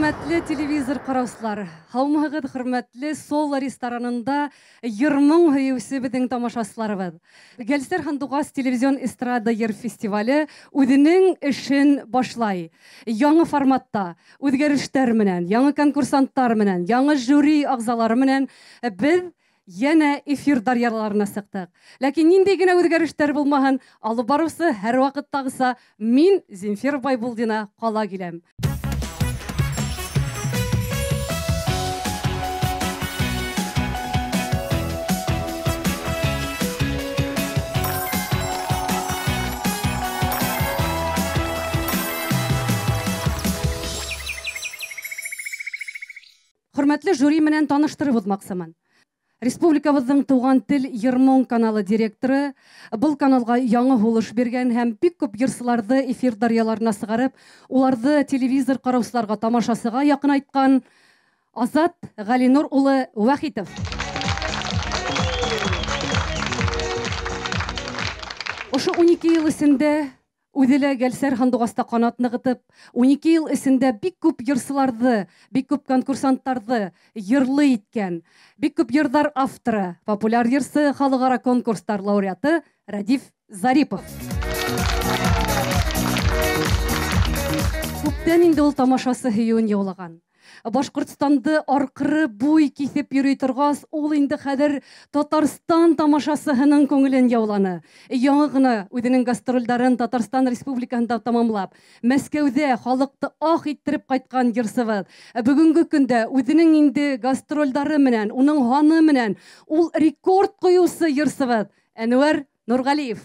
Hürmetli televizor karaslar, haumağıd hürmetli Sol restoranında 20 hüyüsü bizim tamaşasıları var. Gelser Handuğaz Televizyon Estrada Yer Festivali ödünün işin başlay. Yanı formatta, özgürüşler menen, yanı konkursantlar menen, yanı jüri ağzaları menen biz yine efir daryalarına sıktık. Lakin nindegine özgürüşler bulmağın, alı barısı her vakit tağısa, min Zemfir Baybuldina qala gilem. Hürmetli jüri menen tanıştırып uzmaqsımın. Республикабыздың туған тил 20 каналы директоры бұл каналға яңы hulыш берген һәм бик күп йырсыларды эфир дарьяларына сыгарып, уларды телевизор караусыларга тамашасыга якын айткан Азат Галинур улы Вахитов. Ошы 12 ел исендә Үҙелә Гәлсәр Һандуғаста ҡанат нығытып, 12 ел эсендә бик күп йырсыларҙы, бик күп конкурсанттарҙы йырлы иткән, бик күп йырҙар авторы, популяр йырсы, халыҡара конкурстар лауреаты Радиф Зарипов. Күптән инде ул тамашасы һөйөүен яулаған. Башҡортостанды арҡыры буй киҫеп йөрөй торғас, ул инде хәҙер Татарстан тамашасыһының күңелен яуланы. Яңы ғына үҙенең гастролдарын Татарстан Республикаһында тамамлап, Мәскәүҙә халыҡты ах иттереп ҡайтҡан йырсыбыҙ. Бөгөнгө көндә үҙенең инде гастролдары менән, уның һаны менән ул рекорд ҡуйыусы йырсыбыҙ Әнүәр Нурғалиев.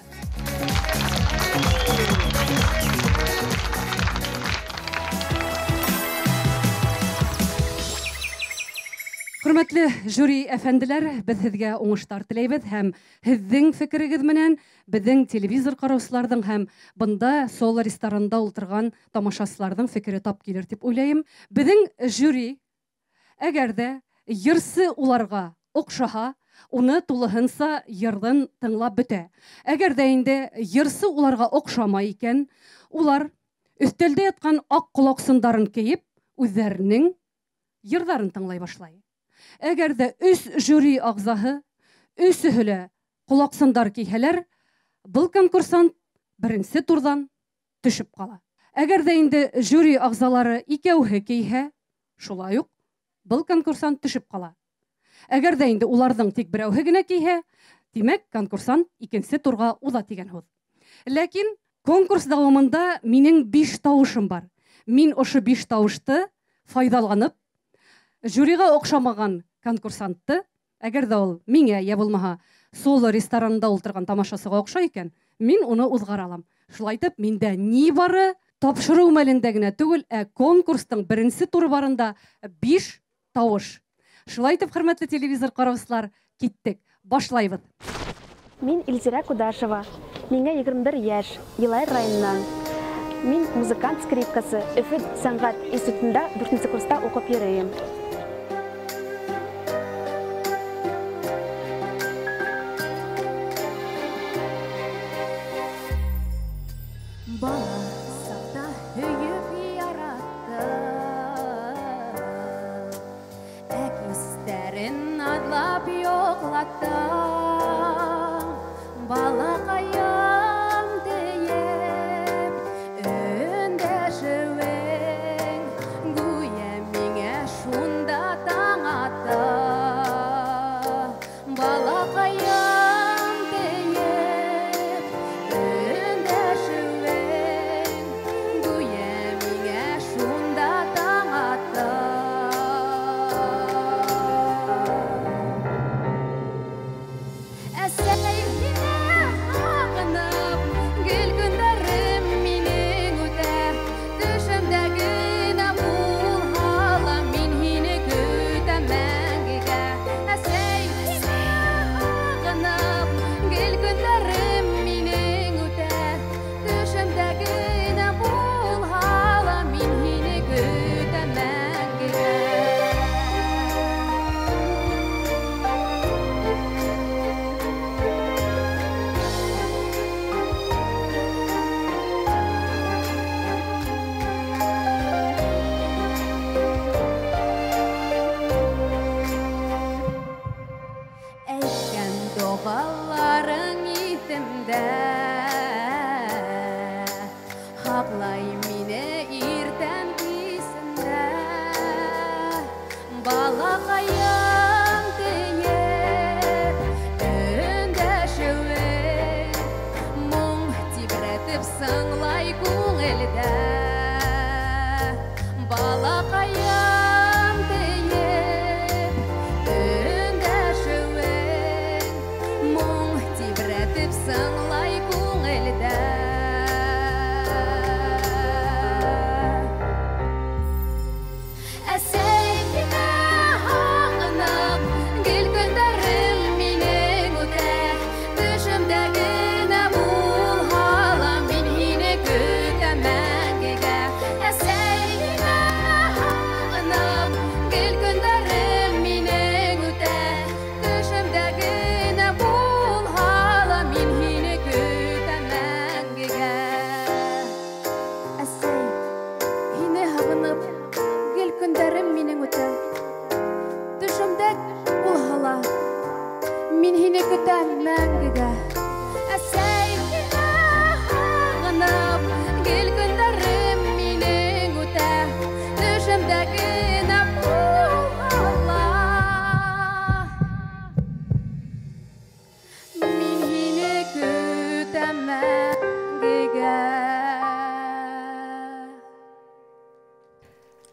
Hürmetli jüri efendiler, biz sizge oңыштар тілейбіз һәм һеҙҙең фекерегеҙ менән беҙҙең телевизор ҡараусыларҙың һәм бында Сол ресторанында ултырған тамашасыларҙың фекере тап килер дип уйлайым. Беҙҙең жюри, әгәр дә йырсы уларға оҡшаһа, уны тулыһынса йырҙын тыңлап бөтә. Әгәр дә инде йырсы уларға оҡшамай икән, улар өҫтәлдә ятҡан аҡ ҡолаҡсындарын кейеп, үҙҙәренең йырҙарын тыңлай башлай. Әгәр дә 3 жюри ағзаһы, өсөһө лә ҡолаҡсындар кейһәләр, был конкурсант беренсе турҙан төшөп ҡала. Әгәр дә инде жюри ағзалары икәүһе кейһә, шулай уҡ был конкурсант төшөп ҡала. Әгәр дә инде уларҙың тик берәүһе генә кейһә, тимәк, конкурсант икенсе турға уҙа тигән һүҙ. Ләкин конкурс дауамында минең 5 тауышым бар. Мин ошо 5 тауышты файҙаланып, жюриға оҡшамаған конкурсантты, әгәр дә ул миңә, йә булмаһа, Сол ресторанында ултырған тамашасыға оҡшай икән, мин уны уҙғара алам. Шулай итеп, миндә ни бары тапшырыу мәлендә генә түгел, конкурстың беренсе туры барында 5 тауыш. Шулай итеп, хөрмәтле телевизор ҡараусылар, киттек, башлайбыҙ. Мин Илзира Кудашева, миңә 21 йәш, Илай районынан. Мин музыкант скрипкасы, Өфө сәнғәт институтында 4-нче курста уҡып йөрөйөм. Бала саҡта һөйөп яратты, әкистәрен аҙлап йоҡлатты. Балаҡайым тейеп, өндәшеүең, гүйә миңә шунда таң атты. Балаҡайым тейеп, өндәшеүең, гүйә миңә шунда таң атты. Әсәй балақайым тиіп үндәшуің мұң тибіретіп сыңлай көңілді балақайым тиіп үндәшуің мұң тибіретіп сыңлай көңілді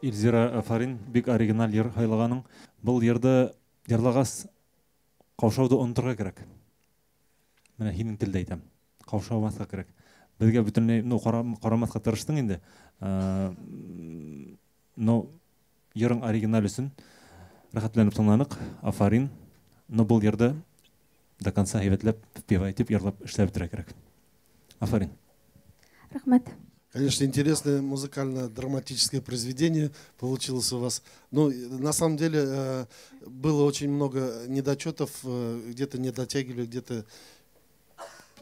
Илзира Афарин бик оригинал ер хайлағаның. Бұл ерді ерлағас қаушауды ұнтырға керек. Мені хинің тілді айтам. Қаушаумасқа керек. Бізге бүтінлей қарамасқа тырыштың енді. Ерің оригинал үшін рахатленіп тыңланық. Афарин. Бұл ерді до конца еветлеп, певайтып, ерлап, ішлеп тұра керек. Афарин. Рахмет. Конечно, интересное музыкально-драматическое произведение получилось у вас. Ну, на самом деле, было очень много недочетов, где-то не дотягивали, где-то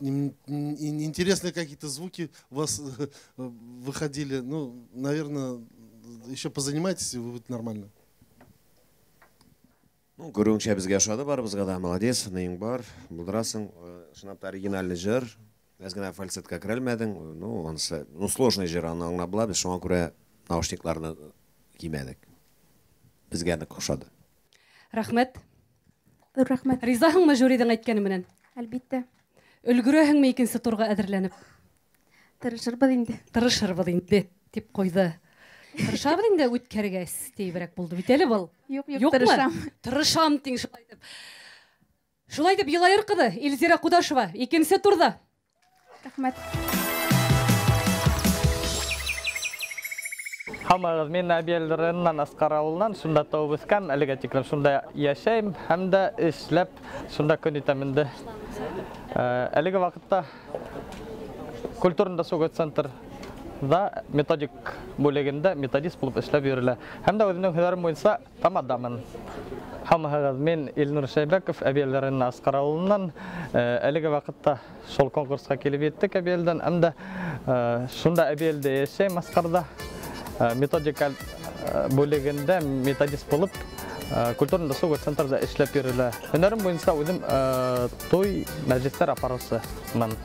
интересные какие-то звуки у вас выходили. Ну, наверное, еще позанимайтесь, и будет нормально. Ну, көріңше бізге ашады бар, бізге да молодец, нейің бар, бұлдырасың, шынапты оригинальный жыр. Әзгіне фальцетка кірелмедің, сложный жер аңна бұла, біз шоңа көре наушникларны кимедік. Бізге әні қошады. Рахмет. Рахмет. Ризахың ма жюридің айткені менен? Әлбетте. Үлгірәһің ме екенсі турға әдірленіп? Тырышырбыз инде. Тырышырбыз инде, деп қойды. Тырышабыз инде өткәргәс дейбірәк болды. Бітелі бұл? Yok, тырышам. Тырышам дейін шулайтып. Шулайтып елайыр қыды, Илзира Кудашева, екенсі турда. Рахмет. Хамағыз мен әбелдеріннен Асқар ауылынан шында тауып өскем, әліге текілім шында яшайым, әмді ішләп, шында күн етемінді. Әліге вақытта культурында соғыт центрда методик бөлегінде методист болып ішләп үйірілі. Әмді өзінің хүлерім ойынса тамадамын. Хамағыз мен Елнұр Шайбеков әбелдеріннен Асқар ауылынан әліге вақытта шол конкурсқа келіп еттік әбелден. Әмді шында әбелді яшайым Асқарда. Методикал бөлігінде методист болып, культурында соғыт центрда ішлеп берілі. Өнерім бойынса өзім той мәжлістер апарусы мен.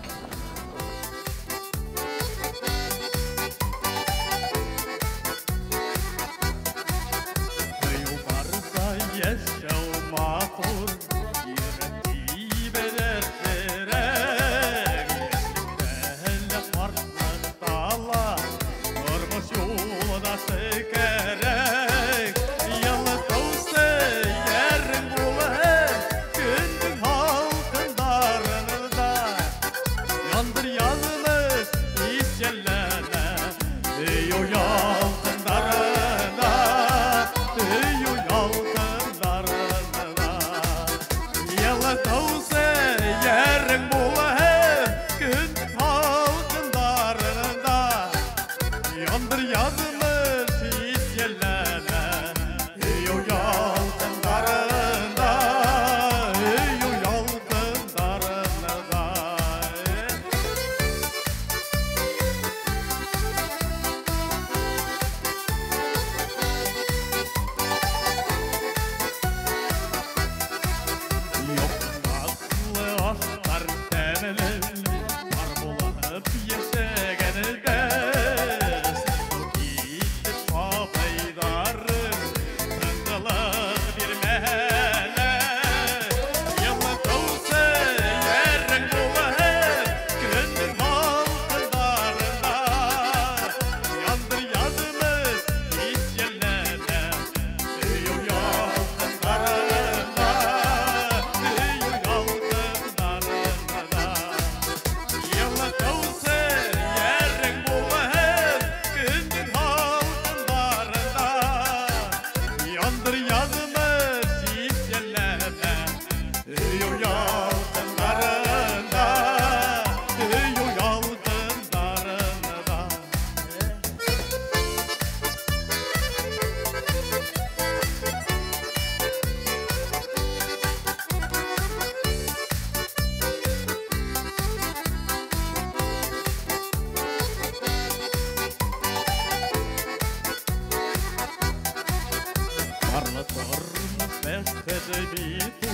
Тұрмыс бәққеді бейту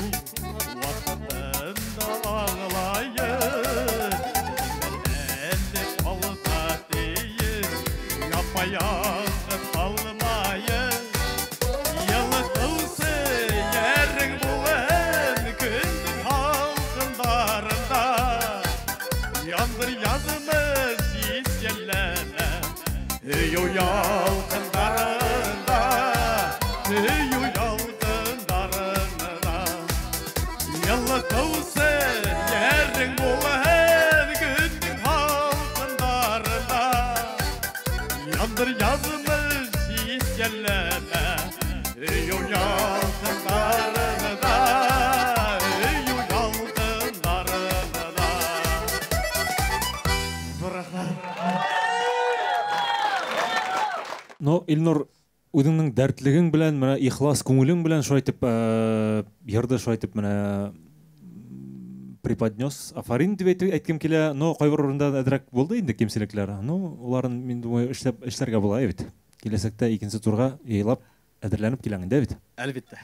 Уақытында ағылайын Әлі қалта дейін Япаяғы қалмайын Елі қылсы ерің болын Күндің халқындарында Яндыр язымыз ескелләні Үй ялқындарында Үй ялқындарында Елі қылсы ерің болын Күндің халқындарында Яндыр язымыз ескелләні Үй ялқындарында Үй ялқындарында Но Илнур өзіңнің дәртлігің білән, менә ихлас көңілің білән шулай итеп ярды шулай итеп менә преподнес. Афарин дип әйткем килә, но кайбер урында әдрәк булды инде кемселекләр. Ну, уларын мин думаю эшләргә була бит. Киләсәктә икенче турга яйлап әдерләнеп киләң инде бит. Әлбәттә.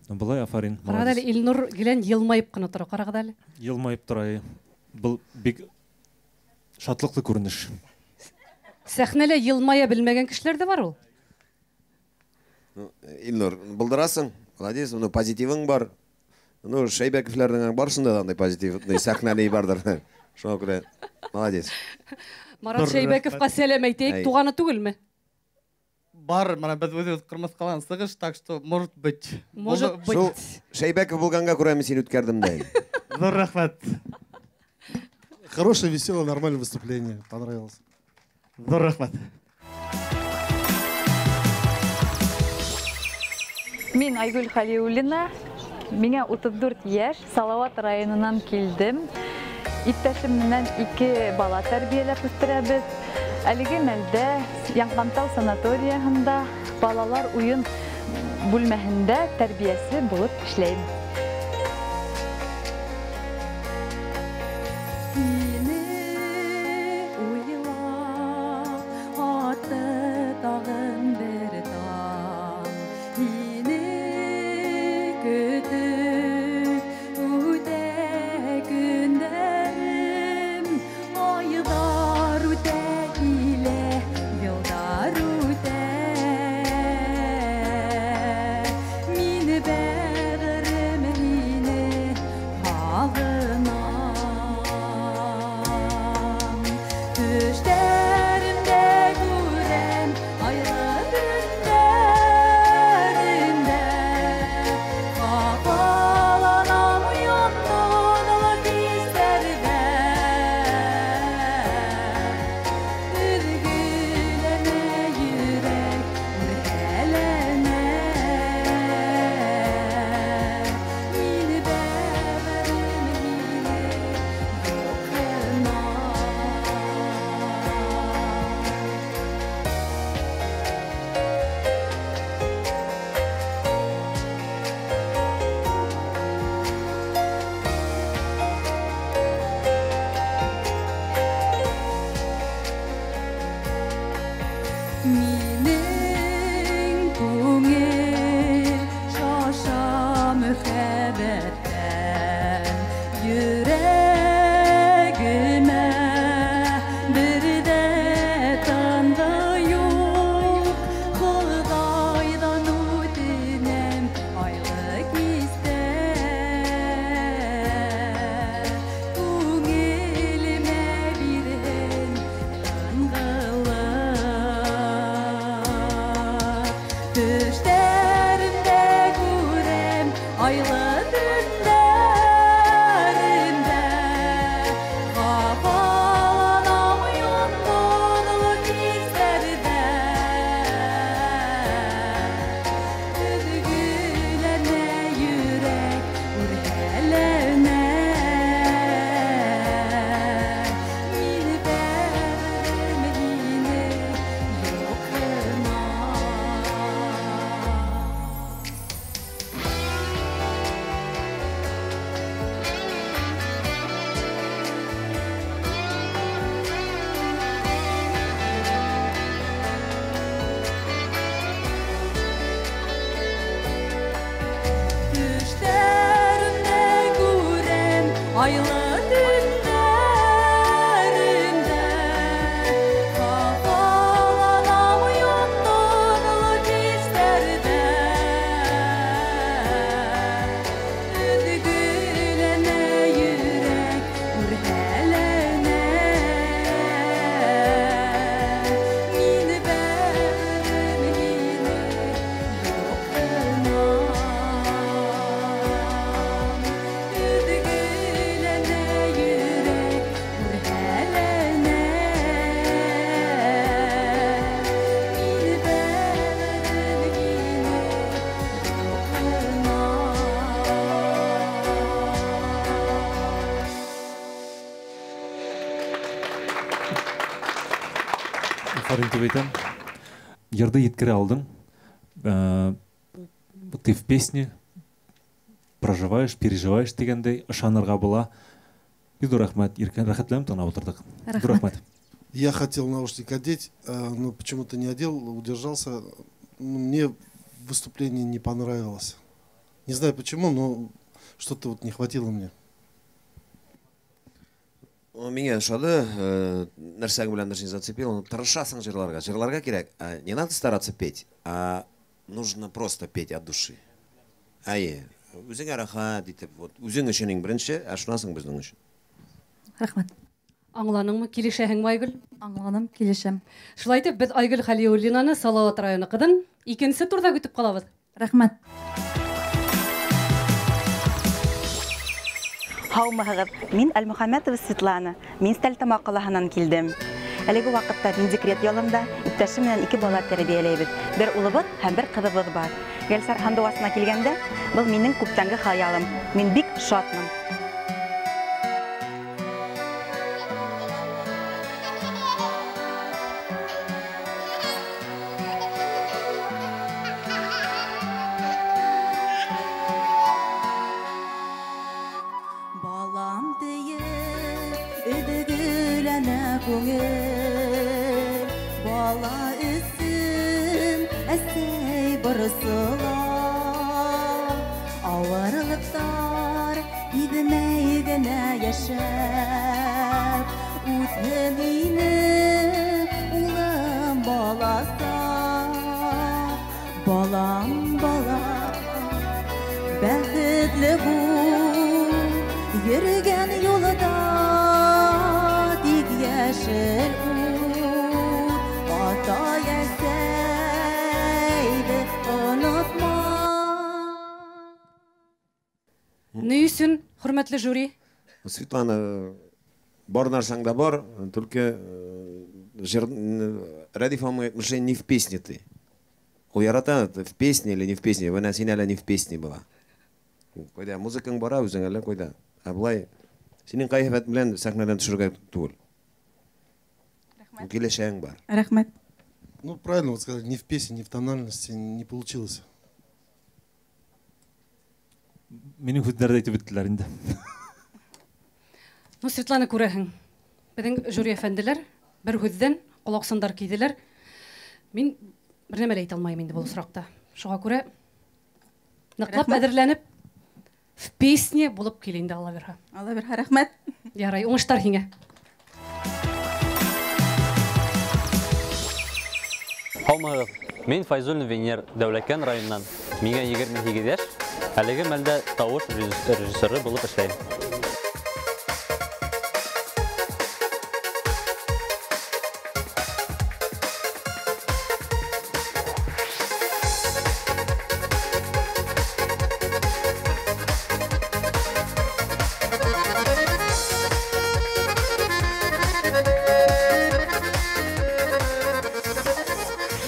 Ну, булай Афарин. Карагыз әле Илнур гелән елмайып кына тора. Карагыз әле. Елмайып тора. Бұл бик шатлыклы күренеш. Сәхнәлә елмая белмәгән кешеләр дә бар ул. Илнур, булдырасың, молодец, позитивың бар. Шәйбәковләрнең барышында да андай позитив, сәхнәле бардыр. Шуңа күрә, молодец. Марат Шәйбәковка сәлам әйтәйек, туганы түгелме? Бар, менә без үзебез кырмыс калган сыгыш, так что может быть. Может быть. Шәйбәков булганга күрә мин сине үткәрдем дә. Зур рәхмәт. Хорошее, веселое, нормальное выступление. Понравилось. Зур рәхмәт. Мин Айгүл Халиуллина, миңа 34 яшь, Салават районынан килдем. Иптәшем менән 2 бала тәрбияләп үстерәбез. Әлеге мәлдә Яңкантау санаторияһында балалар уен бүлмәһендә тәрбиясе булып эшләйм. Айлы түндерімді Қапаланам ұйықтырлы кештерде Үдігілене жүрек үрхәлене Мені бәрін ені Фарин Тубейтан, ерді еткіре алдың. Ты в песне проживаешь, переживаешь дегендей ышанырға була. Иду рахмат, Иркен, рахатлайым тона отырдық. Иду рахмат. Я хотел наушник одеть, но почему-то не одел, удержался. Мне выступление не понравилось. Не знаю почему, но что-то вот не хватило мне. Меня шады, нәрсәң белән нәрсәне зацепил, тырышасың жырларга. Жырларга кирәк, не надо стараться петь, а нужно просто петь от души. Әйе, үзеңә рахат итеп, вот үзең өчен иң беренче, шунасың безнең өчен. Рахмат. Аңланыңмы, килешәһең Айгөл? Аңланым, килешәм. Шулай итеп, без Айгөл Халиуллинаны Салават районы кыдын. Икенчесе турда көтүп калабыз. Рахмат. Һаумыгыз, мин Әлмөхәммәтова Светлана. Мин Стәлтама калаһынан килдем. Әлеге вакытта мин декрет ялында иптәшем белән 2 бала тәрбияләйбез. Бер улыбыз һәм бер кызыбыз бар. Гәлсәр Хандуасына килгәндә, бу минең күптәнге хаялым. Мин бик шатмын. Балам дейіп, үдігіләне көңіл Бала үсін әсей бұрысыла Ауырлықтар идімей гіне яшәп Үтмейіні ұлым баласа Балам, балам, бәхетлі бұл Yürügen yolda dik yeşil ut Ata yeseydi unutma Ни өчен, хөрмәтле жюри? Светлана, бар нарсаң да бар, только Радифа мышей не в песне ты. У ярата в песне или не в песне, вы на синяля не в песне была. Койда музыкаң бара үзең әле койда. Аблай, синең кайфәт белән сәхнәдән төшәргә түгел. Килешәң бар. Рахмат. Ну, правильно вот сказать, ни в песне, ни в тональности не получилось. Менің хүздерді айтып біттілер инде. Ну, Светлана күрәһең. Безнең жюри әфәнделәр бер хүздән колаксындар киделәр. Мин бер нәмә әйтә алмыйм инде бу соракта. Шуңа күрә ныклап әзерләнеп в песне булып кил инде Алла бирһә. Алла бирһә, рахмат. Ярай, уңыштар һиңә. Һаумыгыз, мин Файзуллин Венер, Дәүләкән районыннан. Миңа 28 яшь. Әлеге мәлдә тавыш режиссеры булып эшләйм.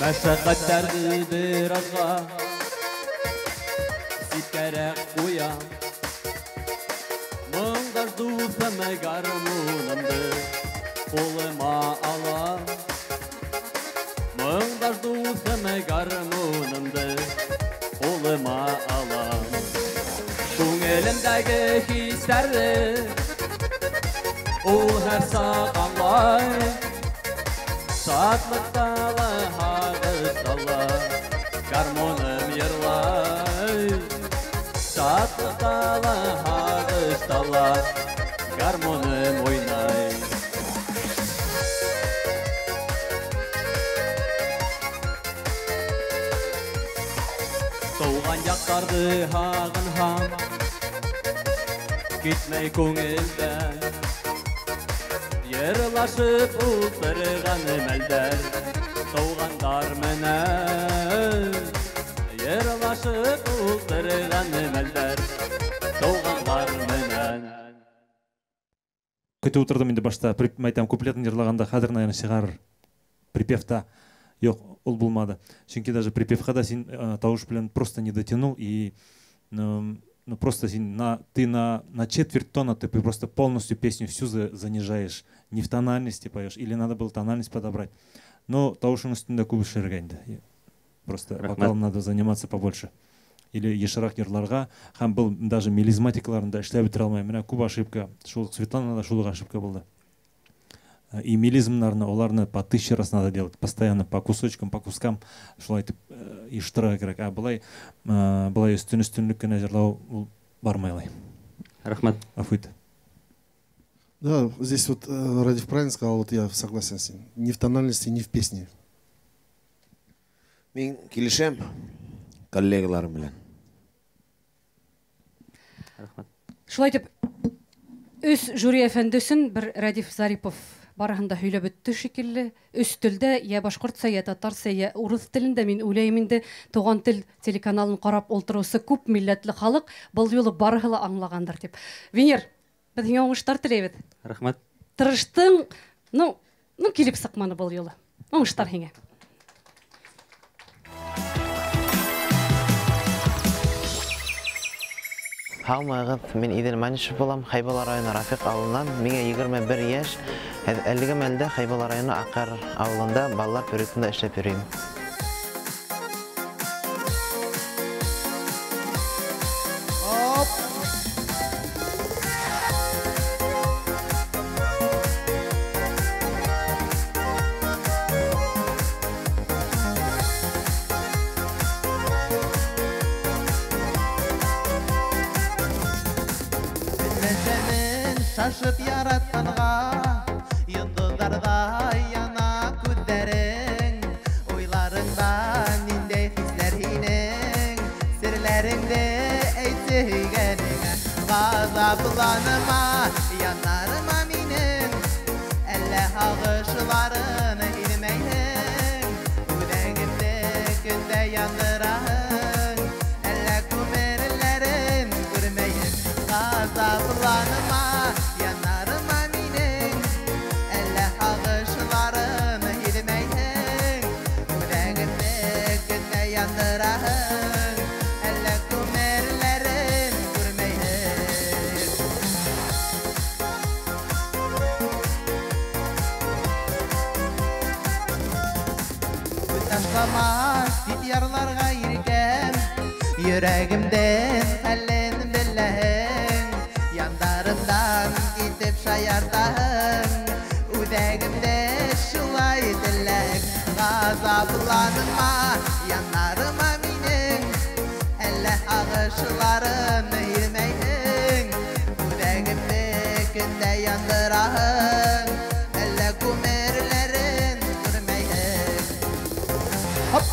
Мәшәкатьләрне биразга ситкәрәк куям. Моңдаш дусым гармунымды кулыма алам. Моңдаш дусым гармунымды кулыма алам. Күңелемдәге хисләрне ул һәр саат аңлай. Шатлыкталы һагыстала, гармоным йырлай. Шатлыкталы һагыстала, гармоным ойнай. Soğuğan yaktарды hağın ham, gitmey көңілден. Yerlaşıp ұлтырған мәлдер, soğuğanlar менен. Yerlaşıp ұлтырған мәлдер, soğuğanlar менен. Көте отырдым енді башта айтам куплетін жырлағанда хадыр наверное шығар припевта жоқ ол болмады. Чөнки даже припевқа да сен тауыш белән просто не дотянул и просто ты на четверть тона ты просто полностью песню всю занижаешь, не в тональности поешь или надо было тональность подобрать. Но тауышың үстендә күп эшләргә инде. Просто вокалом надо заниматься побольше. Или ешарак ерларга һәм был даже мелизматикларында эшләп бетерә алмай. Менә күп ошибка, шул Светланада шул ошибка булды. И мелизмнарны, оларны по 1000 раз надо делать, постоянно по кусочкам, по кускам, шулай итеп иштыра кирәк. Былай өстөнлек кенә җырлау бармайлай. Рахмат. Афыйт. Да, здесь вот Радив правильно сказал, вот я согласен с ним. Ни в тональности, ни в песне. Мен килешем коллегаларым белән. Рахмат. Шулай итеп, өс жюри әфәндесен бер Радив Зарипов барыһында һөйләп үтте шикелле. Өс телдә, я башкортса, я татарса, я урыс телендә мин уйлыйм инде туган тел телеканалын карап ултырусы күп милләтле халык был юлы барыһы ла аңлагандыр дип. Венер, без һиңа уңыштар теләйбез. Рахмат. Тырыштың, килеп сыкманы был юлы. Уңыштар һиңа. Халмағыз, мен Идел Манишев болам, Хайбала районы Рафиқ ауылынан, меңе 21 яш, әлігі мәлді Хайбала районы Ақар ауылында балалар пөрітінде эшләп йөрим. Şaşıp yarattanğa, yıldızlarda yana küdlerin, oylarında nindey hisler hinin, sirlerinde eytigenine, gazaplanıma, yanarıma minin, elle ağışlarını ilmeyin, güdengimde günde yandırahın, elle kumerlerin görmeyin, gazaplanıma, Yarlarga yirgem, yüreğimden hallenim bilen, yanlarımdan gidip şayardağın, üdegimde şulay dilek, gazaplanıma, yanlarıma minin, elle ağışlarını yirmeyin, üdegimde günde yandırağın, elle kumerlerin görmeyin. Hop!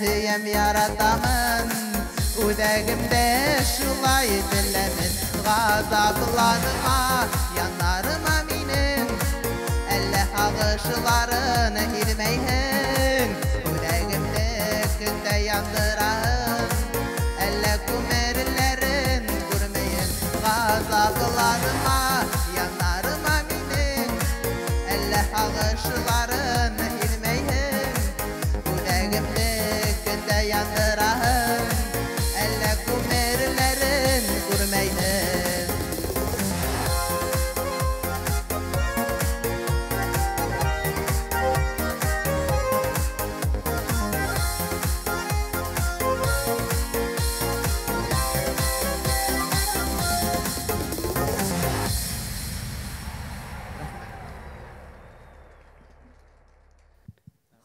Hüyem yaratamın, üdegimde şulay dilemin, gazaplanıma, yanarıma minin, elle ağışlarını hilmeyin, üdegimde günde yandırağın, elle kumerlerin görmeyin, gazaplanıma, yanarıma minin, elle ağışlarını hilmeyin, üdegimde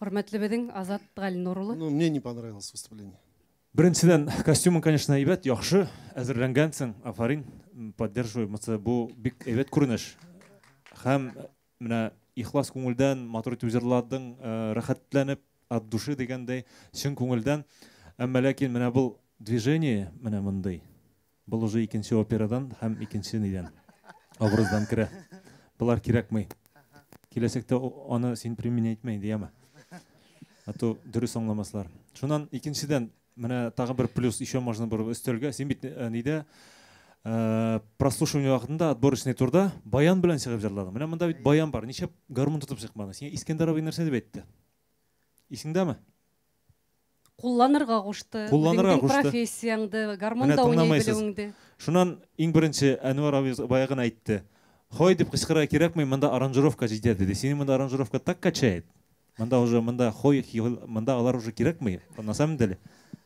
Хөрмәтле беҙҙең Азат Ғәлинур улы. Ну, мне не понравилось выступление. Беренчедән, костюмың, конечно, әйбәт, яхшы, әзерләнгәнсең, афарин, поддерживаю, бу бик әйбәт күренеш. Һәм менә ихлас күңелдән, матур итеп җырладың, рәхәтләнеп, от души дигәндәй, чын күңелдән. Әмма ләкин менә бу движение, менә мондай. Бұл уже икенче операдан һәм икенче нидән образдан керә. Булар кирәкмәй. Киләсәктә аны син применять итмәй дияме. А то дөрес аңламаслар. Шуннан икенчедән менә тагы бер плюс еще можно бер өстәлгә. Син бит нидә прослушивание вакытында отборочный турда баян белән чыгып җырладың. Менә монда бит баян бар. Ничә гармун тотып чыкмады. Син Искәндәров нәрсә дип әйтте? Исеңдәме? Кулланырга кушты. Кулланырга кушты. Профессияңды, гармонда уйный белүеңде. Шуннан иң беренче Әнвәр абый баягын әйтте. Хой дип кычкыра кирәкмәй, монда аранжировка җитә диде. Синең монда аранжировка так качает. Монда уже монда хой, монда алар уже кирәкмәй. На самом деле,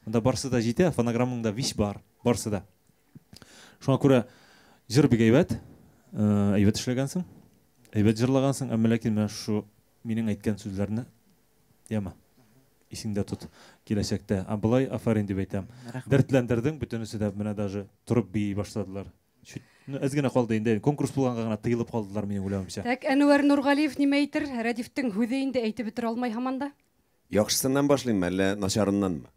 монда барсы да җитә, фонограммаңда виш бар, барсы да. Шуңа күрә җыр бик әйбәт, әйбәт эшләгәнсең, әйбәт җырлагансың, әмма ләкин менә шу минең әйткән сүзләрне яма. Исеңдә тот киләчәктә. Абылай афарин дип әйтәм. Дәртләндердең, бөтенесе дә менә даже турып бии башладылар. Әз генә калды инде. Конкурс булганга гына тыелып калдылар минең уйлавымча. Так, Әнвәр Нургалиев нимә әйтер? Рәдифтең һүзе инде әйтеп бетерә алмай һаманда. Яхшысыннан башлыйммы, әллә начарыннанмы?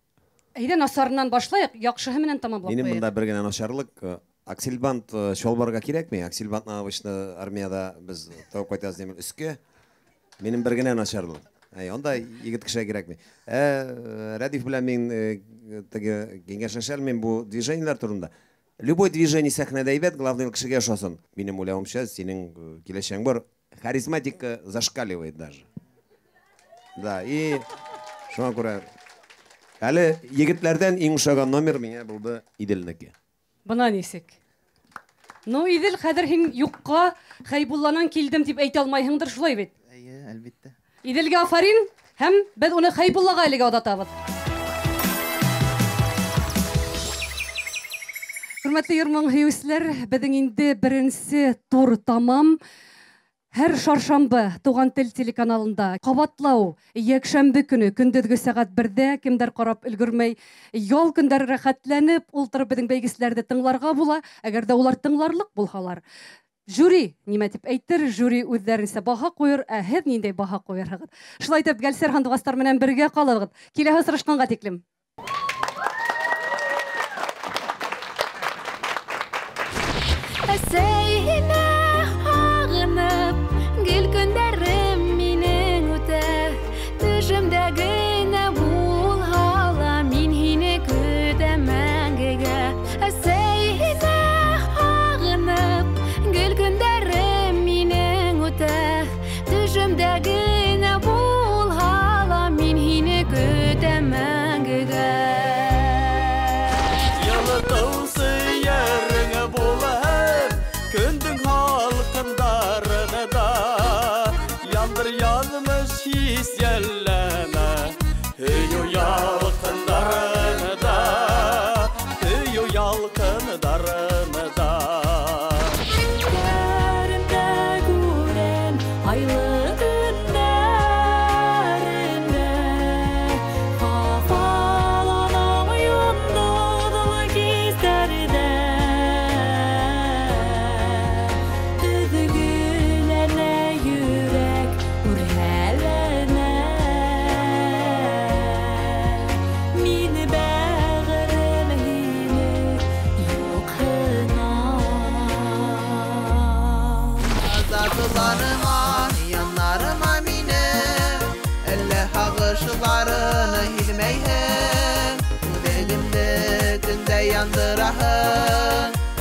Әйдә насарыннан башлайык, яхшыһы менән тамамлап Минем куяйык. монда бер генә начарлык. Аксельбант шолбарга кирәкми. Аксельбантны обычно армияда без тауып кайтабыз димәк өскә. Минем бер генә начарлык. Анда егет кеше кирәкми. Рәдиф белән мин теге киңәшләшәм мин бу движениеләр турында. Любой движение сәхнәдә әйбәт, главный кешегә ошасын. Минем уйлавымча, синең киләчәң бар. Харизматика зашкаливает даже. Да, и шуңа күрә әле егетләрдән иң ошаган номер миңа булды Иделнеке. Бына нисек? Ну, Идел, хәзер һин юкка Хәйбулланан килдем дип әйтә алмайһыңдыр, шулай бит? Әйе, әлбәттә. Иделгә афарин, һәм без уны Хәйбуллага әлегә удатабыз. Хөрмәтле йөрмәң һөйүсләр, безнең инде беренче тур тамам. Һәр шаршамбы Туган тел телеканалында кабатлау якшәмбе көне көндезге сәгать 1дә кемдер карап өлгермәй ял көндәр рәхәтләнеп ултырып безнең бәйгесләрдә тыңларга була. Әгәр дә улар тыңларлык булһалар. Жюри нимә дип әйтер? Жюри үзләренчә баһа куер, ә һез ниндәй баһа куярһыгыз? Шулай итеп Гәлсәр Хандугастар менән бергә калыгыз. Киләһе сорашканга тиклем. Әсәйнә ағынып, гел көндәрем минең үтә. Төшемдәгенә булғала, мин һине көтәм мәңгегә. Әсәйнә ағынып, гел көндәрем минең үтә. Төшемдәгенә булғала, мин һине көтәм мәңгегә.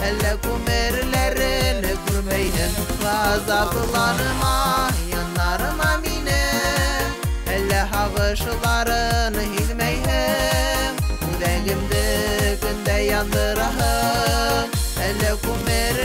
Әллә күмерләрен күрмәйдем, газапларыма, яннарыма минем. Әллә һагышларын һизмәйһең, күләгемде көндә яндыраһың. Әллә күмер